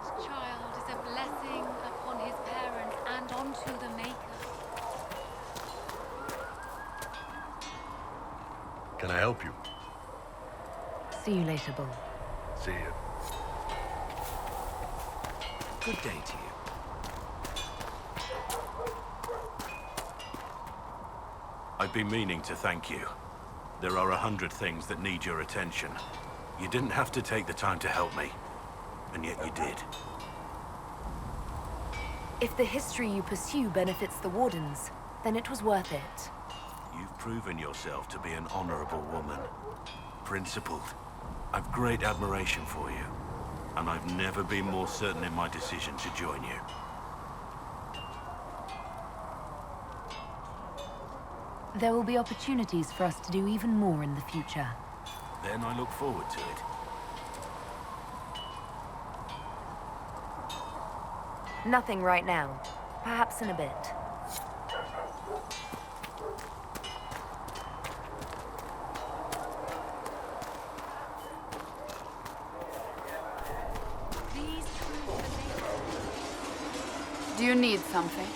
Mage child is a blessing upon his parents and onto the Maker. Can I help you? See you later, Bull. See you. Good day to you. I've been meaning to thank you. There are 100 things that need your attention. You didn't have to take the time to help me, and yet you did. If the history you pursue benefits the Wardens, then it was worth it. You've proven yourself to be an honorable woman. Principled. I've great admiration for you, and I've never been more certain in my decision to join you. There will be opportunities for us to do even more in the future. Then I look forward to it. Nothing right now. Perhaps in a bit. These truths Do you need something?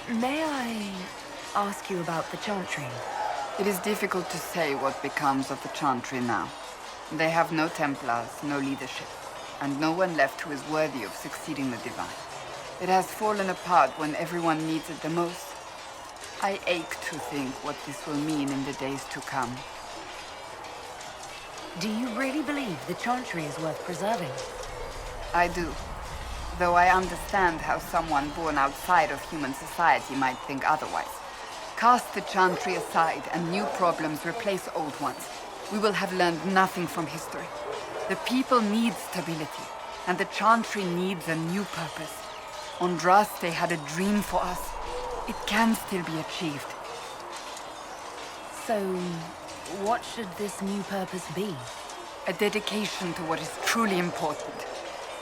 May I ask you about the Chantry? It is difficult to say what becomes of the Chantry now. They have no Templars, no leadership, and no one left who is worthy of succeeding the Divine. It has fallen apart when everyone needs it the most. I ache to think what this will mean in the days to come. Do you really believe the Chantry is worth preserving? I do. Though I understand how someone born outside of human society might think otherwise. Cast the Chantry aside and new problems replace old ones. We will have learned nothing from history. The people need stability, and the Chantry needs a new purpose. Andraste had a dream for us. It can still be achieved. So, what should this new purpose be? A dedication to what is truly important.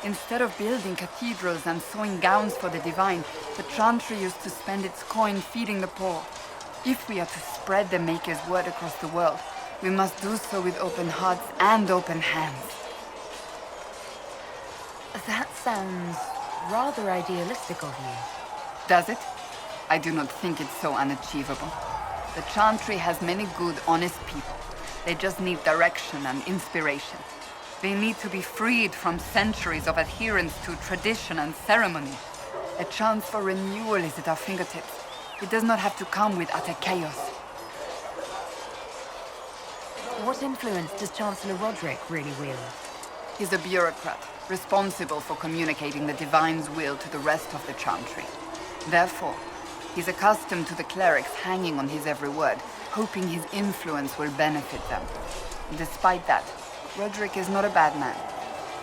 Instead of building cathedrals and sewing gowns for the Divine, the Chantry used to spend its coin feeding the poor. If we are to spread the Maker's word across the world, we must do so with open hearts and open hands. That sounds rather idealistic of you. Does it? I do not think it's so unachievable. The Chantry has many good, honest people. They just need direction and inspiration. They need to be freed from centuries of adherence to tradition and ceremony. A chance for renewal is at our fingertips. It does not have to come with utter chaos. What influence does Chancellor Roderick really wield? He's a bureaucrat, responsible for communicating the Divine's will to the rest of the Chantry. Therefore, he's accustomed to the clerics hanging on his every word, hoping his influence will benefit them. Despite that, Roderick is not a bad man.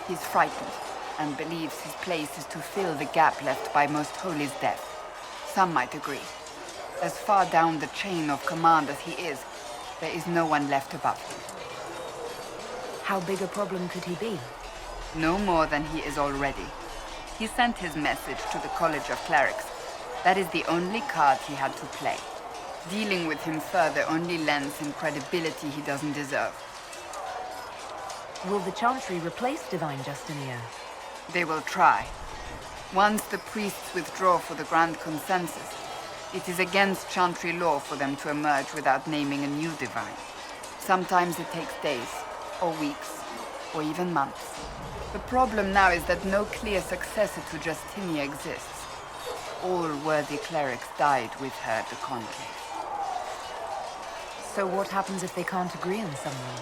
He's frightened, and believes his place is to fill the gap left by Most Holy's death. Some might agree. As far down the chain of command as he is, there is no one left above him. How big a problem could he be? No more than he is already. He sent his message to the College of Clerics. That is the only card he had to play. Dealing with him further only lends him credibility he doesn't deserve. Will the Chantry replace Divine Justinio? They will try. Once the priests withdraw for the Grand Consensus, it is against Chantry law for them to emerge without naming a new Divine. Sometimes it takes days, or weeks, or even months. The problem now is that no clear successor to Justinia exists. All worthy clerics died with her at the conclave. So what happens if they can't agree on someone?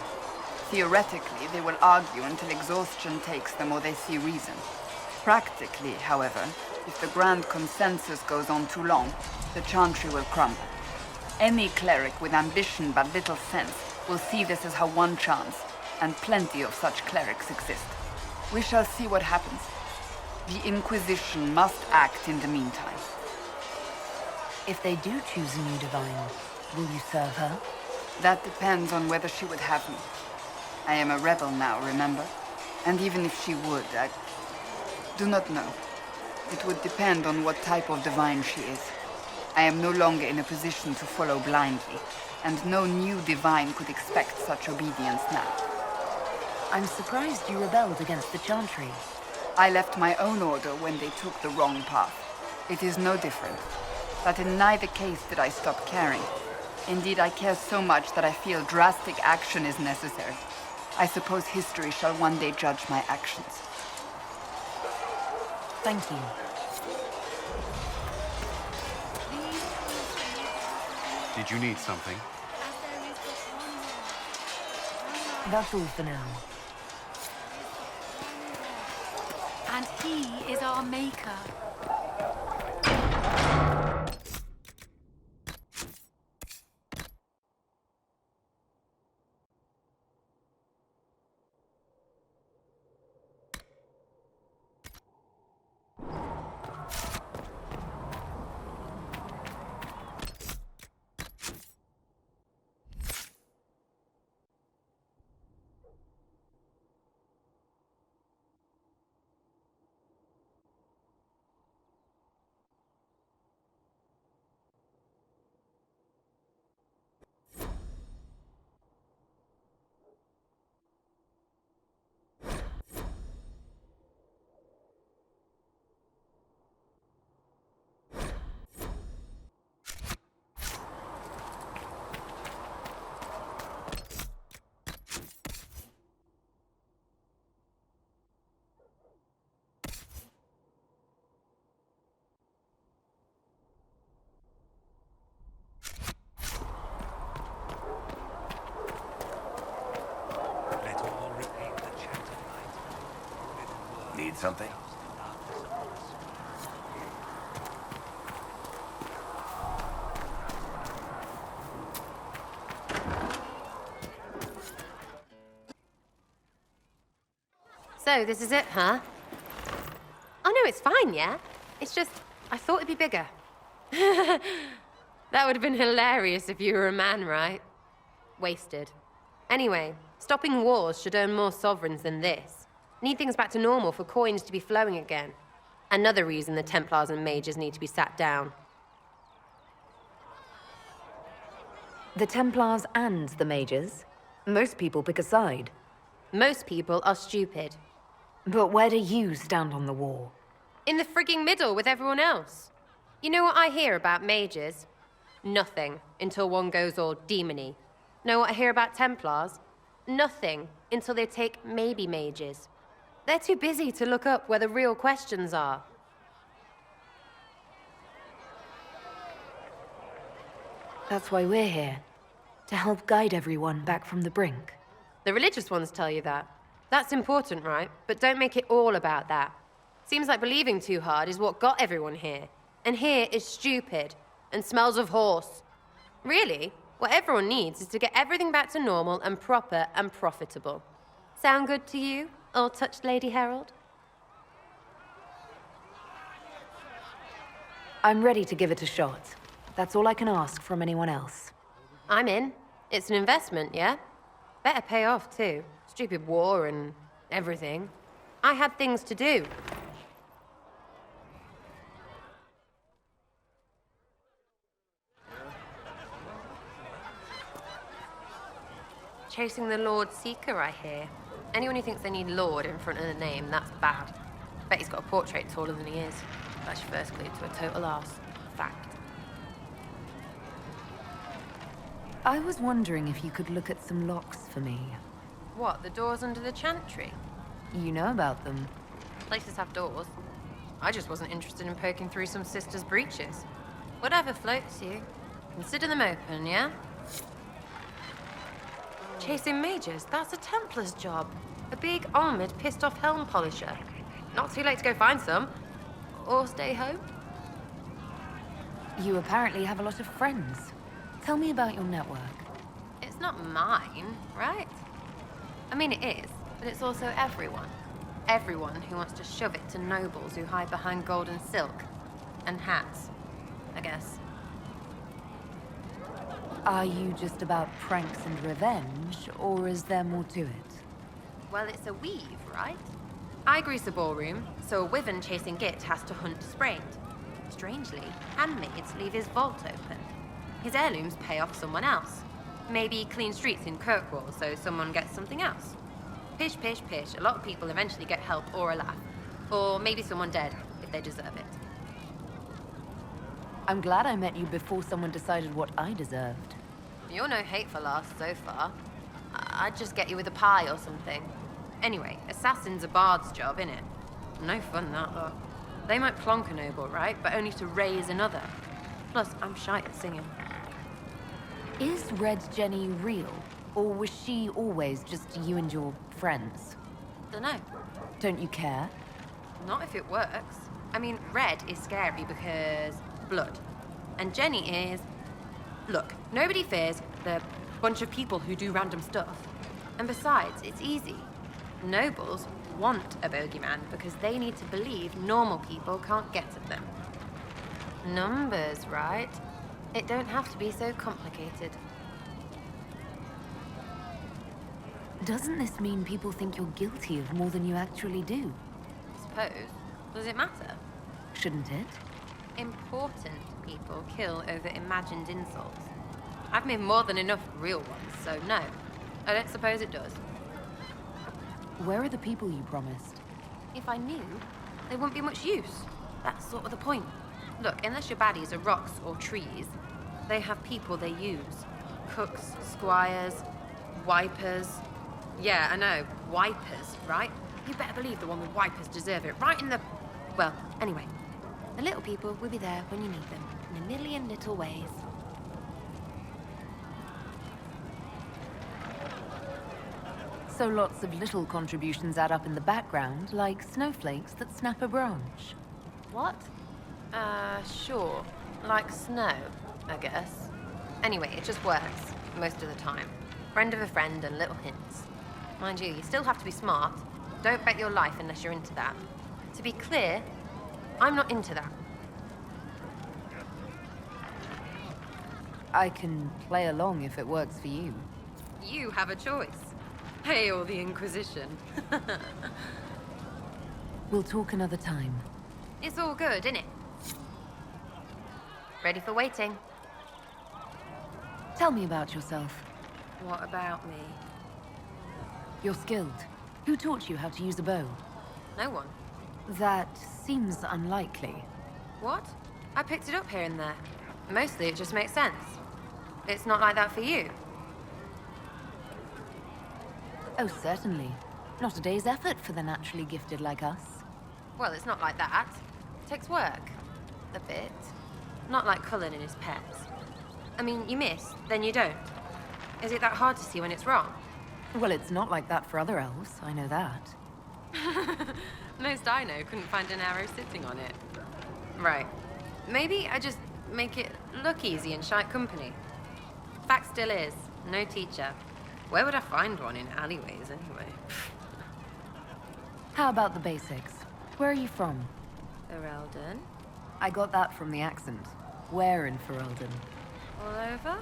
Theoretically, they will argue until exhaustion takes them or they see reason. Practically, however, if the Grand Consensus goes on too long, the Chantry will crumble. Any cleric with ambition but little sense will see this as her one chance, and plenty of such clerics exist. We shall see what happens. The Inquisition must act in the meantime. If they do choose a new Divine, will you serve her? That depends on whether she would have me. I am a rebel now, remember? And even if she would, I do not know. It would depend on what type of Divine she is. I am no longer in a position to follow blindly, and no new Divine could expect such obedience now. I'm surprised you rebelled against the Chantry. I left my own order when they took the wrong path. It is no different. But in neither case did I stop caring. Indeed, I care so much that I feel drastic action is necessary. I suppose history shall one day judge my actions. Thank you. Did you need something? That's all for now. And he is our maker. Need something? So, this is it, huh? Oh no, it's fine, yeah? It's just, I thought it'd be bigger. That would have been hilarious if you were a man, right? Wasted. Anyway, stopping wars should earn more sovereigns than this. Need things back to normal for coins to be flowing again. Another reason the Templars and Mages need to be sat down. The Templars and the Mages? Most people pick a side. Most people are stupid. But where do you stand on the war? In the frigging middle with everyone else. You know what I hear about Mages? Nothing, until one goes all demony. Know what I hear about Templars? Nothing, until they take maybe Mages. They're too busy to look up where the real questions are. That's why we're here. To help guide everyone back from the brink. The religious ones tell you that. That's important, right? But don't make it all about that. Seems like believing too hard is what got everyone here. And here is stupid and smells of horse. Really, what everyone needs is to get everything back to normal and proper and profitable. Sound good to you, all-touched Lady Herald? I'm ready to give it a shot. That's all I can ask from anyone else. I'm in. It's an investment, yeah? Better pay off, too. Stupid war and everything. I had things to do. Chasing the Lord Seeker, I hear. Anyone who thinks they need Lord in front of the name, that's bad. Bet he's got a portrait taller than he is. That's your first clue to a total arse. Fact. I was wondering if you could look at some locks for me. What, the doors under the Chantry? You know about them. Places have doors. I just wasn't interested in poking through some sister's breeches. Whatever floats you. Consider them open, yeah? Chasing mages, that's a Templar's job. A big, armored, pissed-off helm polisher. Not too late to go find some. Or stay home. You apparently have a lot of friends. Tell me about your network. It's not mine, right? I mean, it is, but it's also everyone. Everyone who wants to shove it to nobles who hide behind gold and silk. And hats, I guess. Are you just about pranks and revenge, or is there more to it? Well, it's a weave, right? I grease a ballroom, so a wyvern chasing Git has to hunt sprained. Strangely, handmaids leave his vault open. His heirlooms pay off someone else. Maybe clean streets in Kirkwall so someone gets something else. Pish, pish, pish. A lot of people eventually get help or a laugh. Or maybe someone dead, if they deserve it. I'm glad I met you before someone decided what I deserved. You're no hateful ass so far. I'd just get you with a pie or something. Anyway, assassin's a bard's job, innit? No fun, that, though. They might plonk a noble, right? But only to raise another. Plus, I'm shy at singing. Is Red Jenny real? Or was she always just you and your friends? Dunno. Don't you care? Not if it works. I mean, Red is scary because blood. And Jenny is... Look, nobody fears the bunch of people who do random stuff. And besides, it's easy. Nobles want a bogeyman because they need to believe normal people can't get at them. Numbers, right? It don't have to be so complicated. Doesn't this mean people think you're guilty of more than you actually do? Suppose. Does it matter? Shouldn't it? Important people kill over imagined insults. I've made more than enough real ones, so no. I don't suppose it does. Where are the people you promised? If I knew, they wouldn't be much use. That's sort of the point. Look, unless your baddies are rocks or trees, they have people they use. Cooks, squires, wipers. Yeah, I know, wipers, right? You better believe the one with wipers deserve it, right in the... Well, anyway. The little people will be there when you need them, in a million little ways. So lots of little contributions add up in the background, like snowflakes that snap a branch. What? Sure. Like snow, I guess. Anyway, it just works, most of the time. Friend of a friend and little hints. Mind you, you still have to be smart. Don't bet your life unless you're into that. To be clear, I'm not into that. I can play along if it works for you. You have a choice. Hail the Inquisition. We'll talk another time. It's all good, innit? Ready for waiting. Tell me about yourself. What about me? You're skilled. Who taught you how to use a bow? No one. That seems unlikely. What? I picked it up here and there. Mostly it just makes sense. It's not like that for you. Oh, certainly. Not a day's effort for the naturally gifted like us. Well, it's not like that. It takes work. A bit. Not like Cullen and his pets. I mean, you miss, then you don't. Is it that hard to see when it's wrong? Well, it's not like that for other elves, I know that. Most I know couldn't find an arrow sitting on it. Right. Maybe I just make it look easy in shite company. Fact still is, no teacher. Where would I find one in alleyways, anyway? How about the basics? Where are you from? Ferelden? I got that from the accent. Where in Ferelden? All over?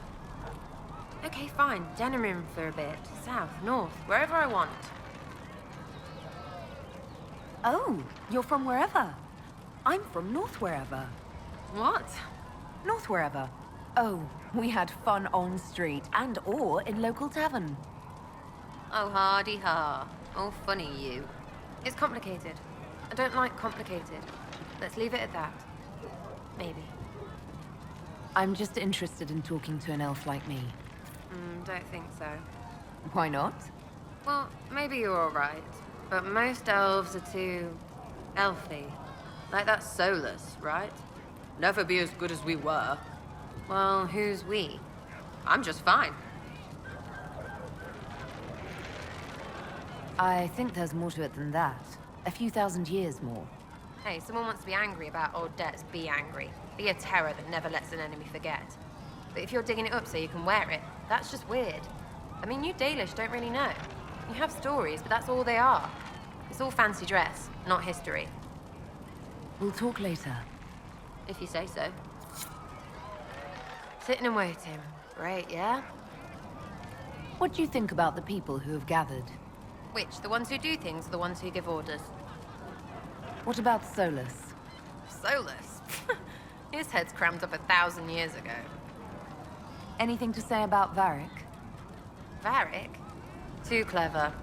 Okay, fine. Denerim for a bit. South, north, wherever I want. Oh, you're from wherever. I'm from north wherever. What? North wherever. Oh, we had fun on street and or in local tavern. Oh, hardy ha. Oh, funny you. It's complicated. I don't like complicated. Let's leave it at that. Maybe. I'm just interested in talking to an elf like me. Don't think so. Why not? Well, maybe you're all right. But most elves are too... elfy. Like that Solus, right? Never be as good as we were. Well, who's we? I'm just fine. I think there's more to it than that. A few thousand years more. Hey, someone wants to be angry about old debts, be angry. Be a terror that never lets an enemy forget. But if you're digging it up so you can wear it, that's just weird. I mean, you Dalish don't really know. You have stories, but that's all they are. It's all fancy dress, not history. We'll talk later. If you say so. Sitting and waiting. Great, yeah? What do you think about the people who have gathered? Which, the ones who do things or the ones who give orders? What about Solus? Solus? His head's crammed up 1,000 years ago. Anything to say about Varric? Varric? Too clever.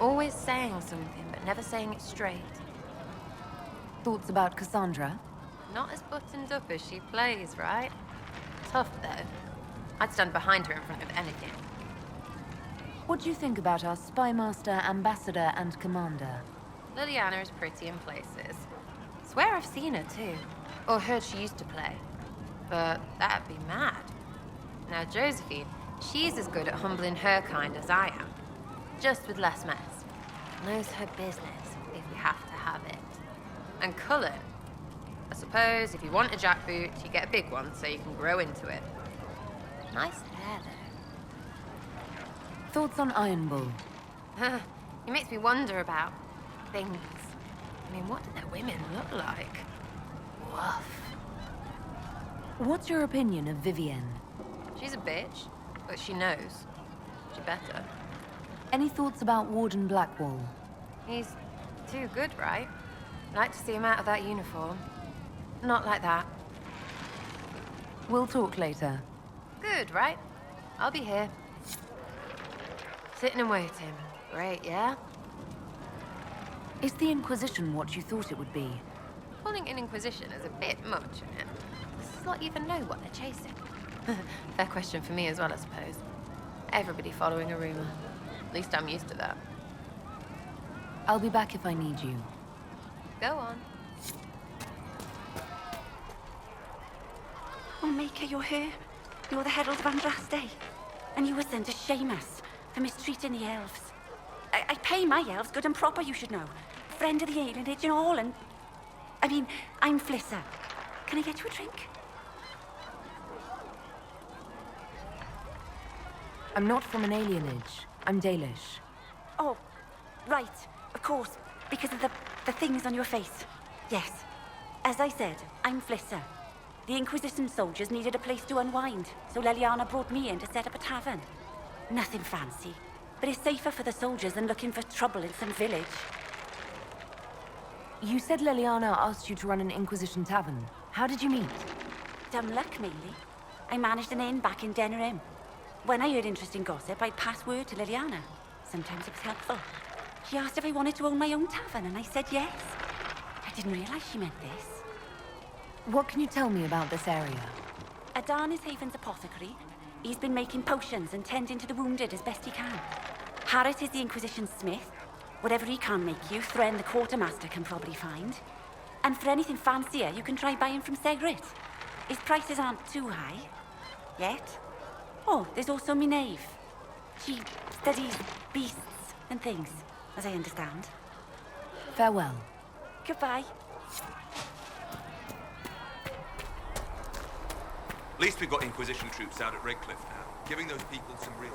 Always saying something, but never saying it straight. Thoughts about Cassandra? Not as buttoned up as she plays, right? Tough, though. I'd stand behind her in front of anything. What do you think about our spy master, ambassador, and commander? Liliana is pretty in places. Swear I've seen her, too. Or heard she used to play. But that'd be mad. Now, Josephine, she's as good at humbling her kind as I am. Just with less mess. Knows her business, if you have to have it. And Cullen. I suppose if you want a jackboot, you get a big one so you can grow into it. Nice hair, though. Thoughts on Iron Bull? He makes me wonder about things. I mean, what do their women look like? Woof. What's your opinion of Vivienne? She's a bitch, but she knows. She better. Any thoughts about Warden Blackwall? He's too good, right? Like to see him out of that uniform. Not like that. We'll talk later. Good, right? I'll be here. Sitting and waiting. Great, yeah? Is the Inquisition what you thought it would be? Calling an Inquisition is a bit much, isn't it? Does not even know what they're chasing. Fair question for me as well, I suppose. Everybody following a rumor. At least I'm used to that. I'll be back if I need you. Go on. Oh, Maker, you're here. You're the Herald of Andraste. And you were sent to shame us for mistreating the elves. I pay my elves good and proper, you should know. Friend of the alienage and all, and... I mean, I'm Flissa. Can I get you a drink? I'm not from an alienage. I'm Dalish. Oh, right. Of course. Because of the things on your face. Yes. As I said, I'm Flissa. The Inquisition soldiers needed a place to unwind, so Liliana brought me in to set up a tavern. Nothing fancy, but it's safer for the soldiers than looking for trouble in some village. You said Liliana asked you to run an Inquisition tavern. How did you meet? Dumb luck, mainly. I managed an inn back in Denerim. When I heard interesting gossip, I'd pass word to Liliana. Sometimes it was helpful. She asked if I wanted to own my own tavern, and I said yes. I didn't realize she meant this. What can you tell me about this area? Adan is Haven's apothecary. He's been making potions and tending to the wounded as best he can. Harrit is the Inquisition smith. Whatever he can't make you, Thren the quartermaster can probably find. And for anything fancier, you can try buying from Segrit. His prices aren't too high. Yet. Oh, there's also Minave. She studies beasts and things, as I understand. Farewell. Goodbye. At least we've got Inquisition troops out at Redcliffe now, giving those people some real...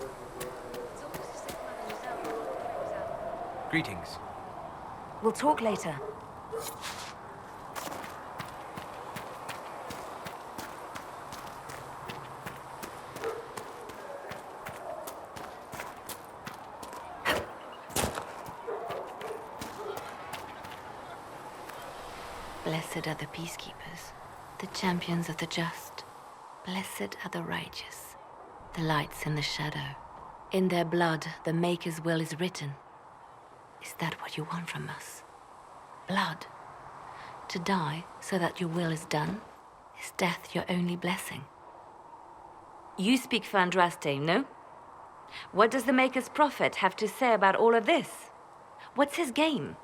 Greetings. We'll talk later. Blessed are the peacekeepers, the champions of the just. Blessed are the righteous, the lights in the shadow. In their blood, the Maker's will is written. Is that what you want from us? Blood? To die so that your will is done? Is death your only blessing? You speak for Andraste, no? What does the Maker's prophet have to say about all of this? What's his game?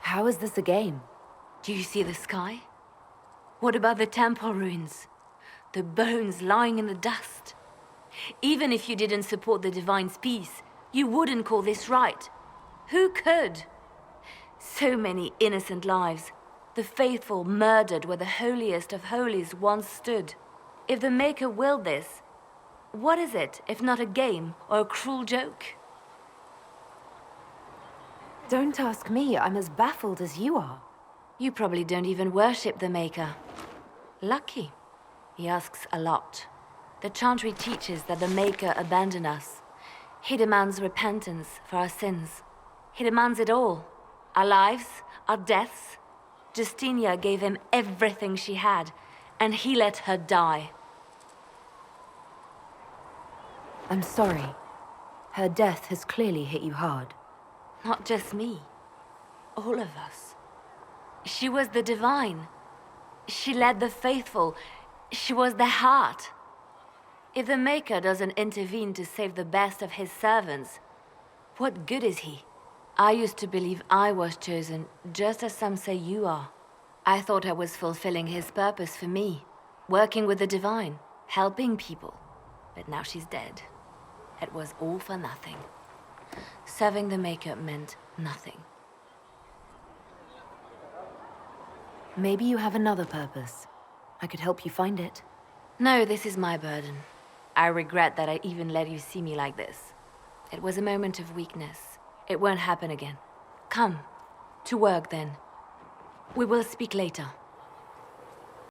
How is this a game? Do you see the sky? What about the temple ruins? The bones lying in the dust? Even if you didn't support the Divine's peace, you wouldn't call this right. Who could? So many innocent lives. The faithful murdered where the holiest of holies once stood. If the Maker willed this, what is it if not a game or a cruel joke? Don't ask me. I'm as baffled as you are. You probably don't even worship the Maker. Lucky. He asks a lot. The Chantry teaches that the Maker abandoned us. He demands repentance for our sins. He demands it all. Our lives, our deaths. Justinia gave him everything she had, and he let her die. I'm sorry. Her death has clearly hit you hard. Not just me. All of us. She was the divine. She led the faithful. She was their heart. If the Maker doesn't intervene to save the best of his servants, what good is he? I used to believe I was chosen, just as some say you are. I thought I was fulfilling his purpose for me, working with the divine, helping people. But now she's dead. It was all for nothing. Serving the Maker meant nothing. Maybe you have another purpose. I could help you find it. No, this is my burden. I regret that I even let you see me like this. It was a moment of weakness. It won't happen again. Come, to work then. We will speak later.